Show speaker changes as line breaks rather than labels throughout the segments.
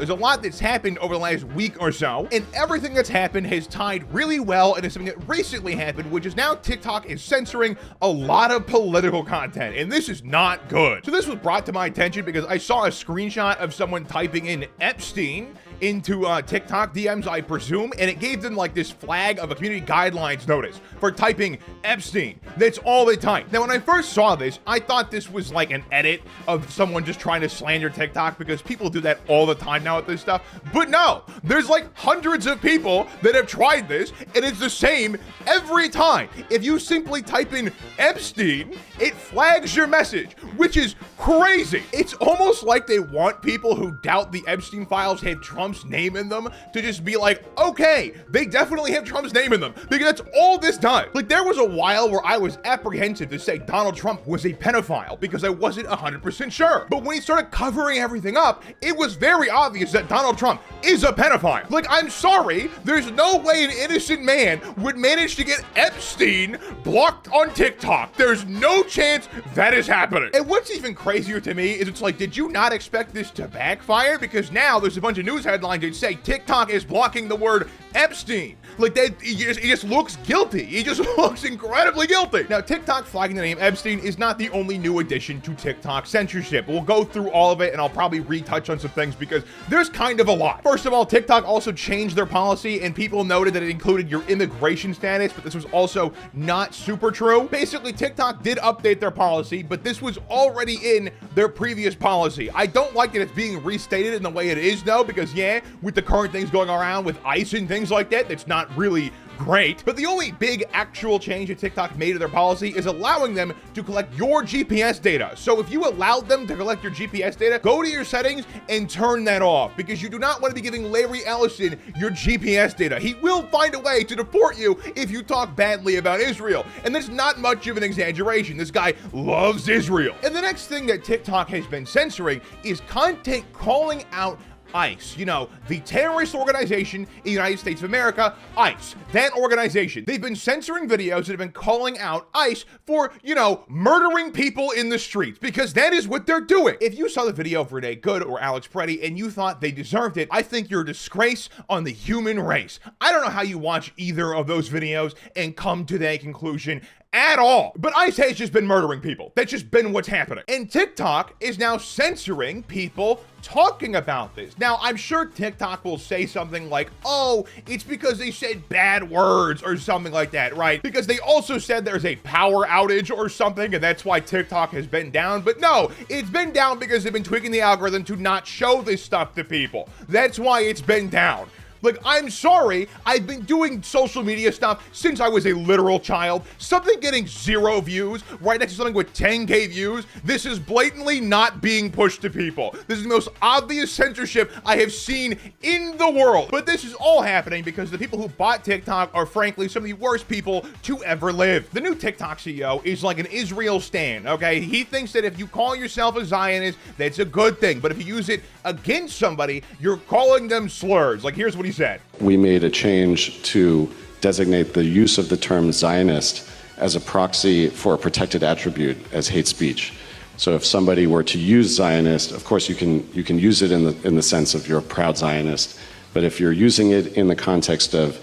There's a lot that's happened over the last week or so, and everything that's happened has tied really well into something that recently happened, which is now TikTok is censoring a lot of political content, and this is not good. So this was brought to my attention because I saw a screenshot of someone typing in Epstein into TikTok DMs, I presume, and it gave them like this flag of a community guidelines notice for typing Epstein. That's all they typed. Now, when I first saw this, I thought this was like an edit of someone just trying to slander TikTok, because people do that all the time now with this stuff. But no, there's like hundreds of people that have tried this, and it's the same every time. If you simply type in Epstein, it flags your message, which is crazy. It's almost like they want people who doubt the Epstein files have Trump's name in them to just be like, okay, they definitely have Trump's name in them, because that's all this does. Like, there was a while where I was apprehensive to say Donald Trump was a pedophile because I wasn't 100% sure. But when he started covering everything up, it was very obvious that Donald Trump is a pedophile. Like, I'm sorry, there's no way an innocent man would manage to get Epstein blocked on TikTok. There's no chance that is happening. And what's even crazier to me is it's like, did you not expect this to backfire? Because now there's a bunch of news headlines that say TikTok is blocking the word Epstein. Like, that, he just looks guilty. He just looks incredibly guilty. Now, TikTok flagging the name Epstein is not the only new addition to TikTok censorship. We'll go through all of it, and I'll probably retouch on some things because there's kind of a lot. First of all, TikTok also changed their policy, and people noted that it included your immigration status, but this was also not super true. Basically, TikTok did update their policy, but this was already in their previous policy. I don't like that it's being restated in the way it is, though, because yeah, with the current things going around with ICE and things like that, that's not really great. But the only big actual change that TikTok made to their policy is allowing them to collect your GPS data. So if you allowed them to collect your GPS data, go to your settings and turn that off, because you do not want to be giving Larry Ellison your GPS data. He will find a way to deport you if you talk badly about Israel. And that's not much of an exaggeration. This guy loves Israel. And the next thing that TikTok has been censoring is content calling out ICE, you know, the terrorist organization in the United States of America, ICE, that organization. They've been censoring videos that have been calling out ICE for, you know, murdering people in the streets, because that is what they're doing. If you saw the video of Renee Good or Alex Preddy and you thought they deserved it, I think you're a disgrace on the human race. I don't know how you watch either of those videos and come to that conclusion at all. But ICE has just been murdering people. That's just been what's happening. And TikTok is now censoring people talking about this. Now, I'm sure TikTok will say something like, oh, it's because they said bad words or something like that, right? Because they also said there's a power outage or something, and that's why TikTok has been down. But no, it's been down because they've been tweaking the algorithm to not show this stuff to people. That's why it's been down. Like, I'm sorry, I've been doing social media stuff since I was a literal child. Something getting 0 views right next to something with 10K views, this is blatantly not being pushed to people. This is the most obvious censorship I have seen in the world. But this is all happening because the people who bought TikTok are frankly some of the worst people to ever live. The new TikTok CEO is like an Israel stan, okay? He thinks that if you call yourself a Zionist, that's a good thing. But if you use it against somebody, you're calling them slurs. Like, here's what he said.
We made a change to designate the use of the term Zionist as a proxy for a protected attribute as hate speech. So if somebody were to use Zionist, of course you can use it in the sense of you're a proud Zionist, but if you're using it in the context of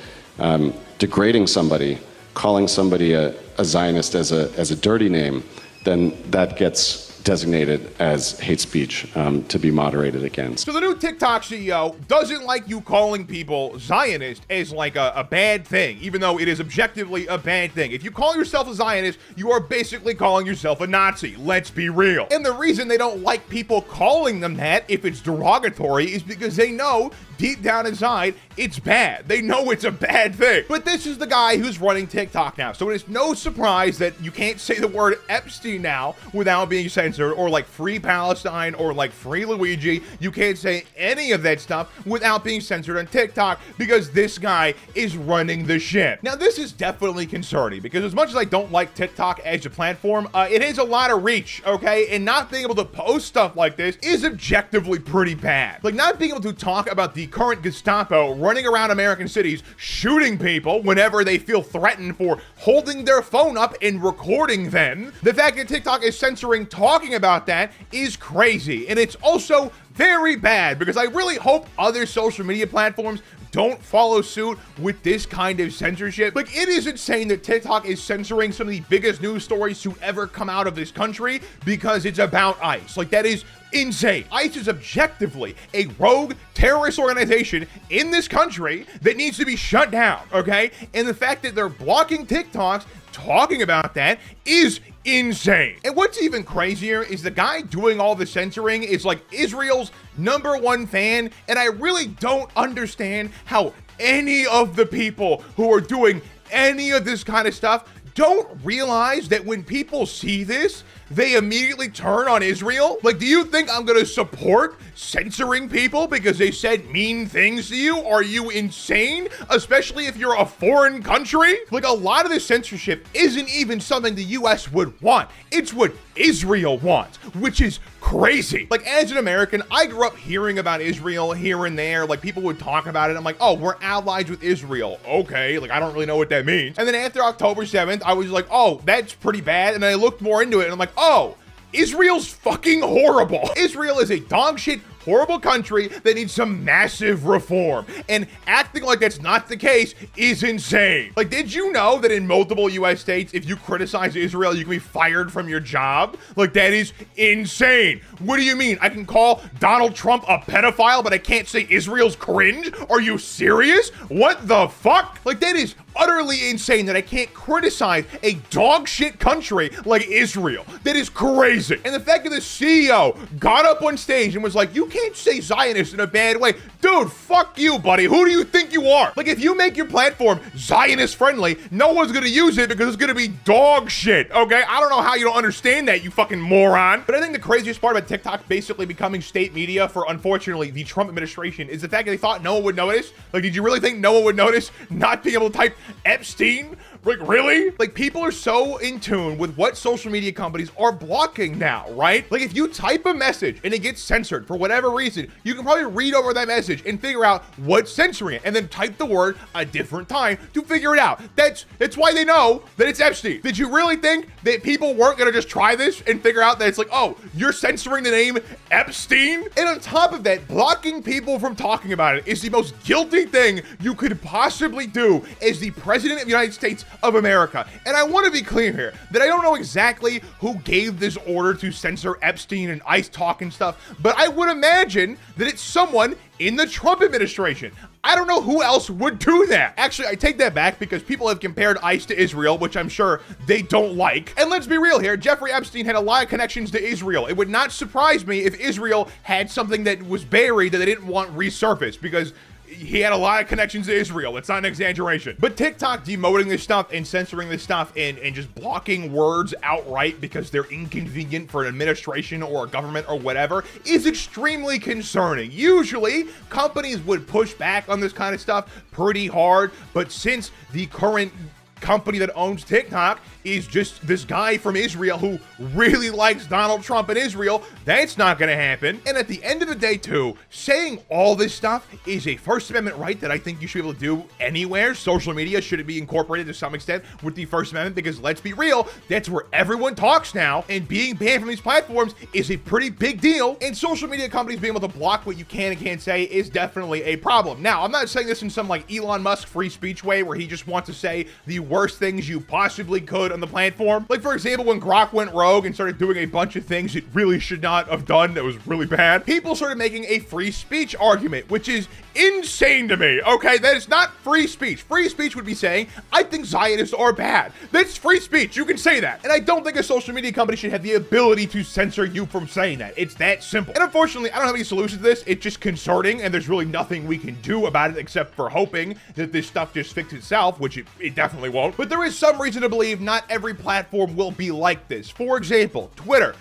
degrading somebody, calling somebody a Zionist as a dirty name, then that gets designated as hate speech to be moderated against.
So the new TikTok CEO doesn't like you calling people Zionist as like a bad thing, even though it is objectively a bad thing. If you call yourself a Zionist, you are basically calling yourself a Nazi. Let's be real. And the reason they don't like people calling them that, if it's derogatory, is because they know deep down inside it's bad. They know it's a bad thing. But this is the guy who's running TikTok now. So it is no surprise that you can't say the word Epstein now without being censored, or like free Palestine or like free Luigi. You can't say any of that stuff without being censored on TikTok because this guy is running the shit. Now, this is definitely concerning because as much as I don't like TikTok as a platform, it has a lot of reach, okay? And not being able to post stuff like this is objectively pretty bad. Like, not being able to talk about the current Gestapo running around American cities shooting people whenever they feel threatened for holding their phone up and recording them. The fact that TikTok is censoring talking about that is crazy, and it's also very bad, because I really hope other social media platforms don't follow suit with this kind of censorship. Like, it is insane that TikTok is censoring some of the biggest news stories to ever come out of this country because it's about ICE. Like, that is insane. ICE is objectively a rogue terrorist organization in this country that needs to be shut down, okay? And the fact that they're blocking TikToks talking about that is insane. And what's even crazier is the guy doing all the censoring is like Israel's #1 fan, and I really don't understand how any of the people who are doing any of this kind of stuff don't realize that when people see this, they immediately turn on Israel. Like, do you think I'm gonna support censoring people because they said mean things to you? Are you insane? Especially if you're a foreign country? Like, a lot of this censorship isn't even something the US would want. It's what Israel wants, which is crazy. Like, as an American, I grew up hearing about Israel here and there. Like, people would talk about it. I'm like, oh, we're allies with Israel. Okay, like, I don't really know what that means. And then after October 7th, I was like, oh, that's pretty bad. And I looked more into it, and I'm like, oh, Israel's fucking horrible. Israel is a dog shit, horrible country that needs some massive reform, and acting like that's not the case is insane. Like, did you know that in multiple US states, if you criticize Israel, you can be fired from your job? Like, that is insane. What do you mean? I can call Donald Trump a pedophile, but I can't say Israel's cringe? Are you serious? What the fuck? Like, that is utterly insane that I can't criticize a dog shit country like Israel. That is crazy. And the fact that the CEO got up on stage and was like, you can't say Zionist in a bad way. Dude, fuck you, buddy. Who do you think you are? Like, if you make your platform Zionist friendly, no one's gonna use it because it's gonna be dog shit, okay? I don't know how you don't understand that, you fucking moron. But I think the craziest part about TikTok basically becoming state media for, unfortunately, the Trump administration is the fact that they thought no one would notice. Like, did you really think no one would notice not being able to type Epstein? Like, really? Like, people are so in tune with what social media companies are blocking now, right? Like, if you type a message and it gets censored for whatever reason, you can probably read over that message and figure out what's censoring it, and then type the word a different time to figure it out. That's why they know that it's Epstein. Did you really think that people weren't gonna just try this and figure out that it's like, oh, you're censoring the name Epstein? And on top of that, blocking people from talking about it is the most guilty thing you could possibly do as the president of the United States of America. And I want to be clear here that I don't know exactly who gave this order to censor Epstein and ICE talk and stuff, but I would imagine that it's someone in the Trump administration. I don't know who else would do that. Actually, I take that back because people have compared ICE to Israel, which I'm sure they don't like. And let's be real here, Jeffrey Epstein had a lot of connections to Israel. It would not surprise me if Israel had something that was buried that they didn't want resurfaced, because he had a lot of connections to Israel. It's not an exaggeration. But TikTok demoting this stuff and censoring this stuff and just blocking words outright because they're inconvenient for an administration or a government or whatever is extremely concerning. Usually, companies would push back on this kind of stuff pretty hard, but since the current company that owns TikTok is just this guy from Israel who really likes Donald Trump and Israel, that's not gonna happen. And at the end of the day too, saying all this stuff is a First Amendment right that I think you should be able to do anywhere. Social media should be incorporated to some extent with the First Amendment, because let's be real, that's where everyone talks now, and being banned from these platforms is a pretty big deal. And social media companies being able to block what you can and can't say is definitely a problem. Now, I'm not saying this in some like Elon Musk free speech way where he just wants to say the worst things you possibly could on the platform. Like, for example, when Grok went rogue and started doing a bunch of things it really should not have done that was really bad, people started making a free speech argument, which is insane to me, okay? That is not free speech. Free speech would be saying, I think Zionists are bad. That's free speech. You can say that. And I don't think a social media company should have the ability to censor you from saying that. It's that simple. And unfortunately, I don't have any solution to this. It's just concerning, and there's really nothing we can do about it except for hoping that this stuff just fixes itself, which it definitely won't. But there is some reason to believe not every platform will be like this. For example, Twitter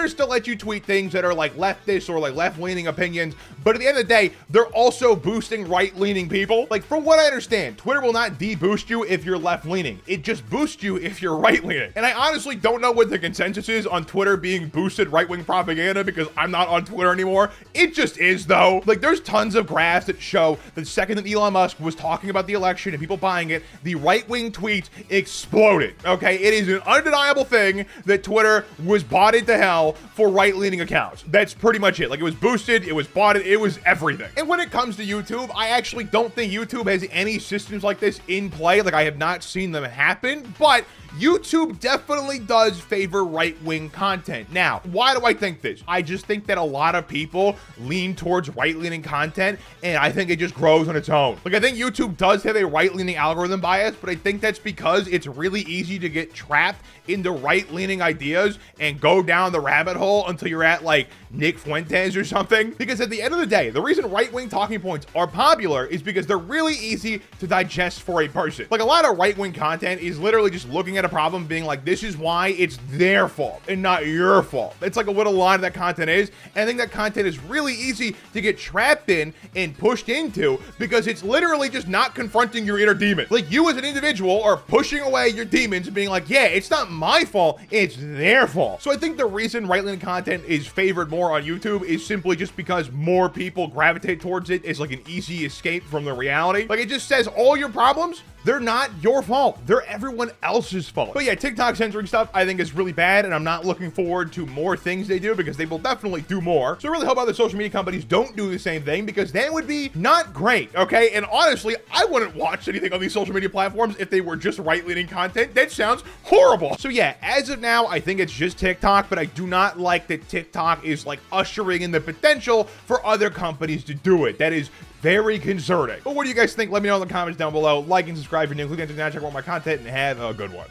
still lets you tweet things that are like leftist or like left-leaning opinions, but at the end of the day, they're also boosting right-leaning people. Like, from what I understand, Twitter will not de-boost you if you're left-leaning. It just boosts you if you're right-leaning. And I honestly don't know what the consensus is on Twitter being boosted right-wing propaganda, because I'm not on Twitter anymore. It just is, though. Like, there's tons of graphs that show the second that Elon Musk was talking about the election and people buying it, the right-wing tweets exploded, okay? It is an undeniable thing that Twitter was bought into hell well for right-leaning accounts. That's pretty much it. Like, it was boosted, it was bought, it was everything. And when it comes to YouTube, I actually don't think YouTube has any systems like this in play. Like, I have not seen them happen, but YouTube definitely does favor right-wing content. Now, why do I think this? I just think that a lot of people lean towards right-leaning content, and I think it just grows on its own. Like, I think YouTube does have a right-leaning algorithm bias, but I think that's because it's really easy to get trapped into right-leaning ideas and go down the rabbit hole until you're at, like, Nick Fuentes or something. Because at the end of the day, the reason right-wing talking points are popular is because they're really easy to digest for a person. Like, a lot of right-wing content is literally just looking at a problem being like, this is why it's their fault and not your fault. It's like what a lot of that content is. And I think that content is really easy to get trapped in and pushed into because it's literally just not confronting your inner demon. Like, you as an individual are pushing away your demons and being like, yeah, it's not my fault, it's their fault. So I think the reason right-leaning content is favored more on YouTube is simply just because more people gravitate towards it as like an easy escape from the reality. Like, it just says all your problems, they're not your fault. They're everyone else's fault. But yeah, TikTok censoring stuff I think is really bad, and I'm not looking forward to more things they do because they will definitely do more. So I really hope other social media companies don't do the same thing because that would be not great, okay? And honestly, I wouldn't watch anything on these social media platforms if they were just right-leaning content. That sounds horrible. So yeah, as of now, I think it's just TikTok, but I do not like that TikTok is like ushering in the potential for other companies to do it. That is very concerning. But what do you guys think? Let me know in the comments down below. Like and subscribe if you're new. Click on the check out my content and have a good one.